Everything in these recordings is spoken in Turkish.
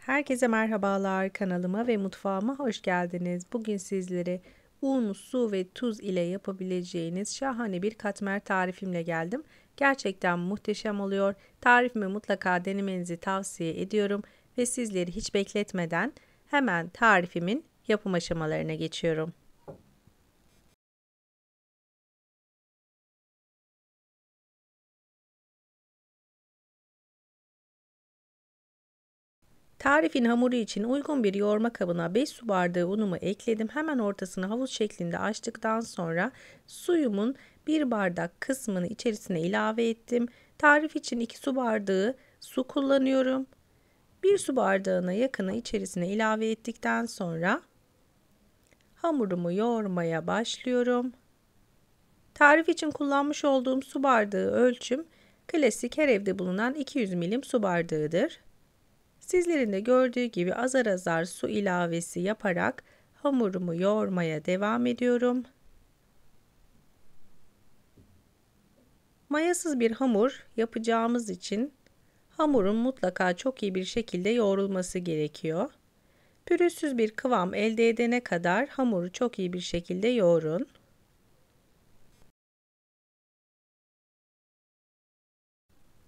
Herkese merhabalar, kanalıma ve mutfağıma hoş geldiniz. Bugün sizlere un, su ve tuz ile yapabileceğiniz şahane bir katmer tarifimle geldim. Gerçekten muhteşem oluyor. Tarifimi mutlaka denemenizi tavsiye ediyorum ve sizleri hiç bekletmeden hemen tarifimin yapım aşamalarına geçiyorum. Tarifin hamuru için uygun bir yoğurma kabına 5 su bardağı unumu ekledim. Hemen ortasını havuz şeklinde açtıktan sonra suyumun 1 bardak kısmını içerisine ilave ettim. Tarif için 2 su bardağı su kullanıyorum. 1 su bardağına yakını içerisine ilave ettikten sonra hamurumu yoğurmaya başlıyorum. Tarif için kullanmış olduğum su bardağı ölçüm klasik her evde bulunan 200 milim su bardağıdır. Sizlerin de gördüğü gibi azar azar su ilavesi yaparak hamurumu yoğurmaya devam ediyorum. Mayasız bir hamur yapacağımız için hamurun mutlaka çok iyi bir şekilde yoğrulması gerekiyor. Pürüzsüz bir kıvam elde edene kadar hamuru çok iyi bir şekilde yoğurun.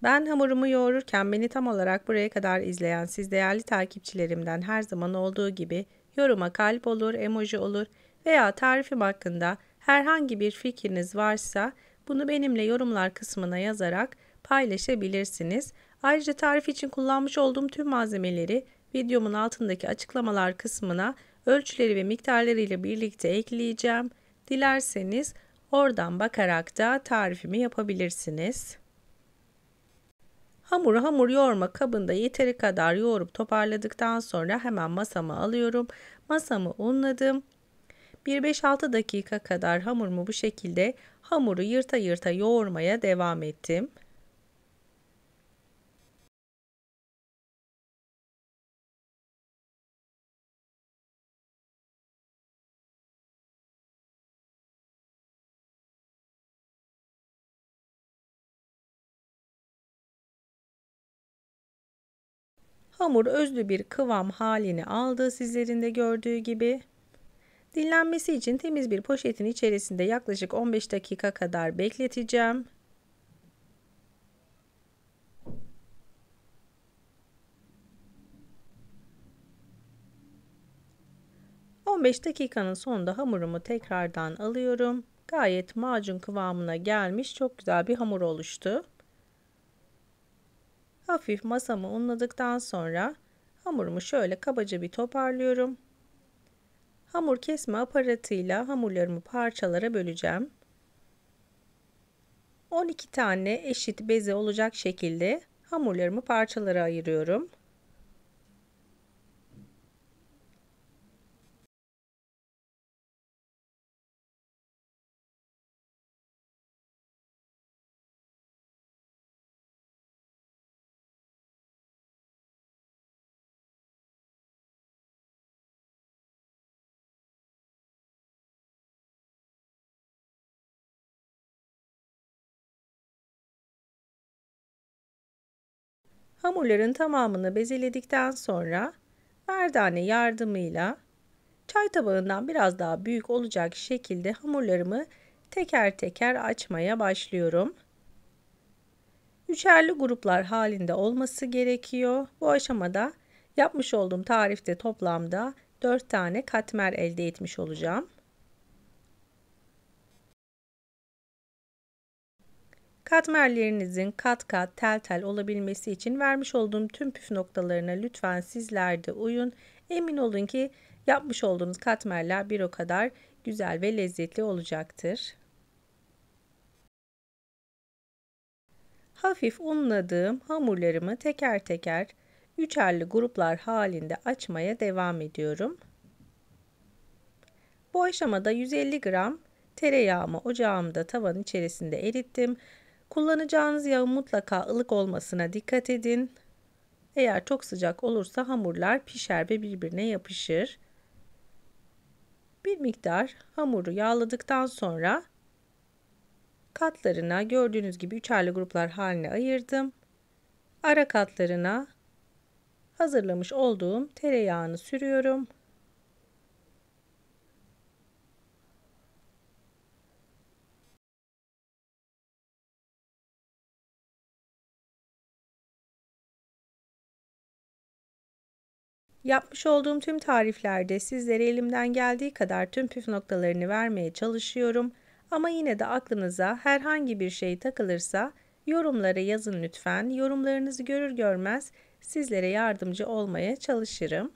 Ben hamurumu yoğururken beni tam olarak buraya kadar izleyen siz değerli takipçilerimden her zaman olduğu gibi yoruma kalp olur, emoji olur veya tarifim hakkında herhangi bir fikriniz varsa bunu benimle yorumlar kısmına yazarak paylaşabilirsiniz. Ayrıca tarif için kullanmış olduğum tüm malzemeleri videomun altındaki açıklamalar kısmına ölçüleri ve miktarları ile birlikte ekleyeceğim. Dilerseniz oradan bakarak da tarifimi yapabilirsiniz. Hamur yoğurma kabında yeteri kadar yoğurup toparladıktan sonra hemen masama alıyorum. Masamı unladım. 1-5-6 dakika kadar hamurumu bu şekilde hamuru yırta yırta yoğurmaya devam ettim. Hamur özlü bir kıvam halini aldı sizlerin de gördüğü gibi. Dinlenmesi için temiz bir poşetin içerisinde yaklaşık 15 dakika kadar bekleteceğim. 15 dakikanın sonunda hamurumu tekrardan alıyorum. Gayet macun kıvamına gelmiş, çok güzel bir hamur oluştu. Hafif masamı unladıktan sonra hamurumu şöyle kabaca bir toparlıyorum. Hamur kesme aparatıyla hamurlarımı parçalara böleceğim. 12 tane eşit beze olacak şekilde hamurlarımı parçalara ayırıyorum. Hamurların tamamını bezeledikten sonra merdane yardımıyla çay tabağından biraz daha büyük olacak şekilde hamurlarımı teker teker açmaya başlıyorum. Üçerli gruplar halinde olması gerekiyor. Bu aşamada yapmış olduğum tarifte toplamda 4 tane katmer elde etmiş olacağım. Katmerlerinizin kat kat tel tel olabilmesi için vermiş olduğum tüm püf noktalarına lütfen sizler de uyun. Emin olun ki yapmış olduğunuz katmerler bir o kadar güzel ve lezzetli olacaktır. Hafif unladığım hamurlarımı teker teker üçerli gruplar halinde açmaya devam ediyorum. Bu aşamada 150 gram tereyağımı ocağımda tavanın içerisinde erittim. Kullanacağınız yağın mutlaka ılık olmasına dikkat edin. Eğer çok sıcak olursa hamurlar pişer ve birbirine yapışır. Bir miktar hamuru yağladıktan sonra katlarına gördüğünüz gibi üçerli gruplar haline ayırdım. Ara katlarına hazırlamış olduğum tereyağını sürüyorum. Yapmış olduğum tüm tariflerde sizlere elimden geldiği kadar tüm püf noktalarını vermeye çalışıyorum. Ama yine de aklınıza herhangi bir şey takılırsa yorumlara yazın lütfen. Yorumlarınızı görür görmez sizlere yardımcı olmaya çalışırım.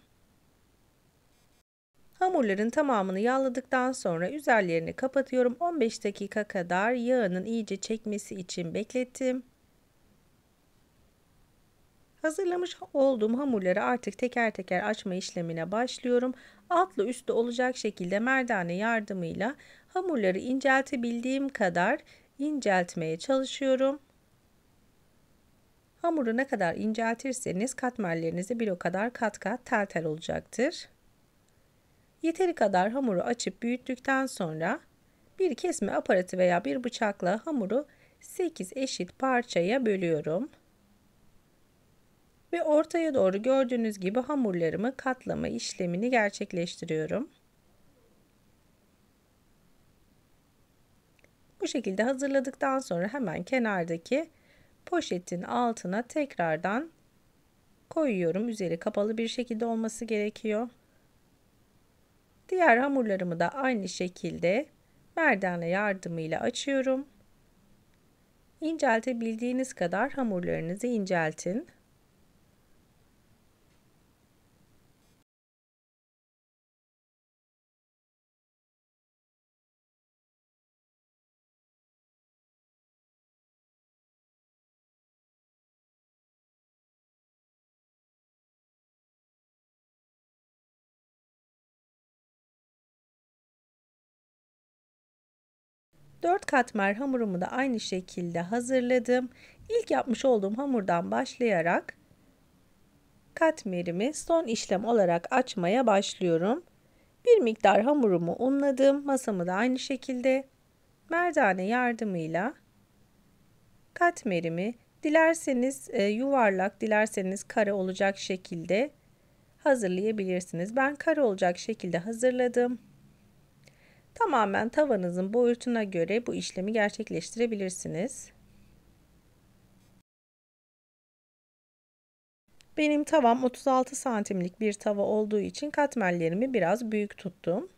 Hamurların tamamını yağladıktan sonra üzerlerini kapatıyorum. 15 dakika kadar yağının iyice çekmesi için beklettim. Hazırlamış olduğum hamurları artık teker teker açma işlemine başlıyorum. Altlı üstlü olacak şekilde merdane yardımıyla hamurları inceltebildiğim kadar inceltmeye çalışıyorum. Hamuru ne kadar inceltirseniz katmerleriniz de bir o kadar kat kat tel tel olacaktır. Yeteri kadar hamuru açıp büyüttükten sonra bir kesme aparatı veya bir bıçakla hamuru 8 eşit parçaya bölüyorum. Ve ortaya doğru gördüğünüz gibi hamurlarımı katlama işlemini gerçekleştiriyorum. Bu şekilde hazırladıktan sonra hemen kenardaki poşetin altına tekrardan koyuyorum. Üzeri kapalı bir şekilde olması gerekiyor. Diğer hamurlarımı da aynı şekilde merdane yardımıyla açıyorum. İnceltebildiğiniz kadar hamurlarınızı inceltin. Dört katmer hamurumu da aynı şekilde hazırladım. İlk yapmış olduğum hamurdan başlayarak katmerimi son işlem olarak açmaya başlıyorum. Bir miktar hamurumu unladım. Masamı da aynı şekilde merdane yardımıyla katmerimi dilerseniz yuvarlak, dilerseniz kare olacak şekilde hazırlayabilirsiniz. Ben kare olacak şekilde hazırladım. Tamamen tavanızın boyutuna göre bu işlemi gerçekleştirebilirsiniz. Benim tavam 36 santimlik bir tava olduğu için katmerlerimi biraz büyük tuttum.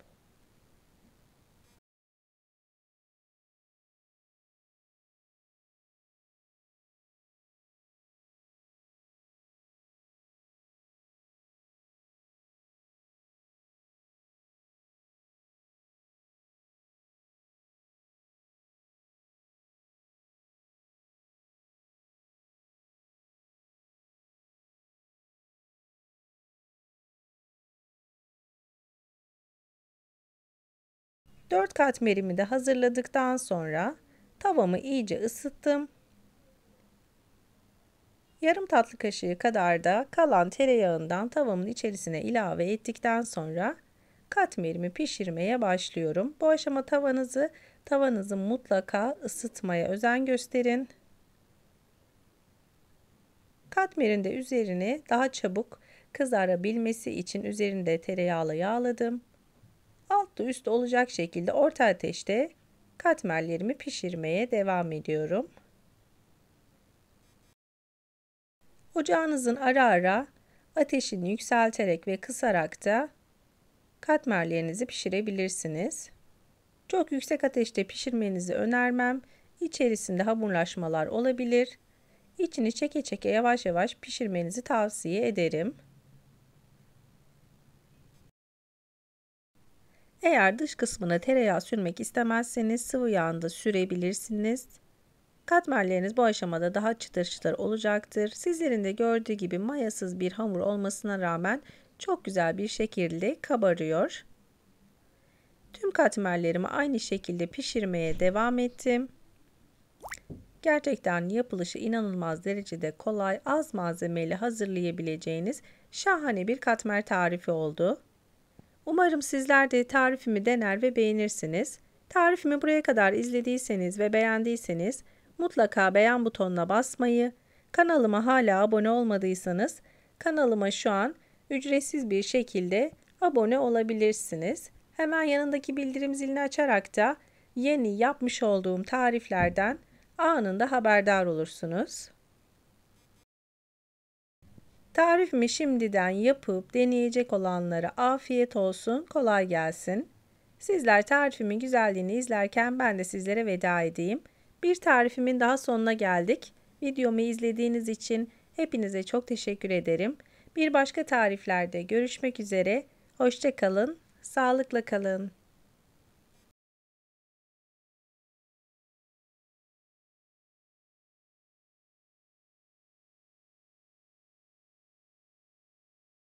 Dört katmerimi de hazırladıktan sonra tavamı iyice ısıttım. Yarım tatlı kaşığı kadar da kalan tereyağından tavamın içerisine ilave ettikten sonra katmerimi pişirmeye başlıyorum. Bu aşama tavanızı mutlaka ısıtmaya özen gösterin. Katmerin de üzerine daha çabuk kızarabilmesi için üzerinde tereyağla yağladım. Altlı üstü olacak şekilde orta ateşte katmerlerimi pişirmeye devam ediyorum. Ocağınızın ara ara ateşini yükselterek ve kısarak da katmerlerinizi pişirebilirsiniz. Çok yüksek ateşte pişirmenizi önermem. İçerisinde hamurlaşmalar olabilir. İçini çeke çeke yavaş yavaş pişirmenizi tavsiye ederim. Eğer dış kısmına tereyağı sürmek istemezseniz sıvı yağını da sürebilirsiniz. Katmerleriniz bu aşamada daha çıtır çıtır olacaktır. Sizlerin de gördüğü gibi mayasız bir hamur olmasına rağmen çok güzel bir şekilde kabarıyor. Tüm katmerlerimi aynı şekilde pişirmeye devam ettim. Gerçekten yapılışı inanılmaz derecede kolay, az malzemeyle hazırlayabileceğiniz şahane bir katmer tarifi oldu. Umarım sizler de tarifimi dener ve beğenirsiniz. Tarifimi buraya kadar izlediyseniz ve beğendiyseniz mutlaka beğen butonuna basmayı, kanalıma hala abone olmadıysanız Kanalıma şu an ücretsiz bir şekilde abone olabilirsiniz. Hemen yanındaki bildirim zilini açarak da yeni yapmış olduğum tariflerden anında haberdar olursunuz. Tarifimi şimdiden yapıp deneyecek olanlara afiyet olsun, kolay gelsin. Sizler tarifimin güzelliğini izlerken ben de sizlere veda edeyim. Bir tarifimin daha sonuna geldik. Videomu izlediğiniz için hepinize çok teşekkür ederim. Bir başka tariflerde görüşmek üzere. Hoşça kalın, sağlıkla kalın.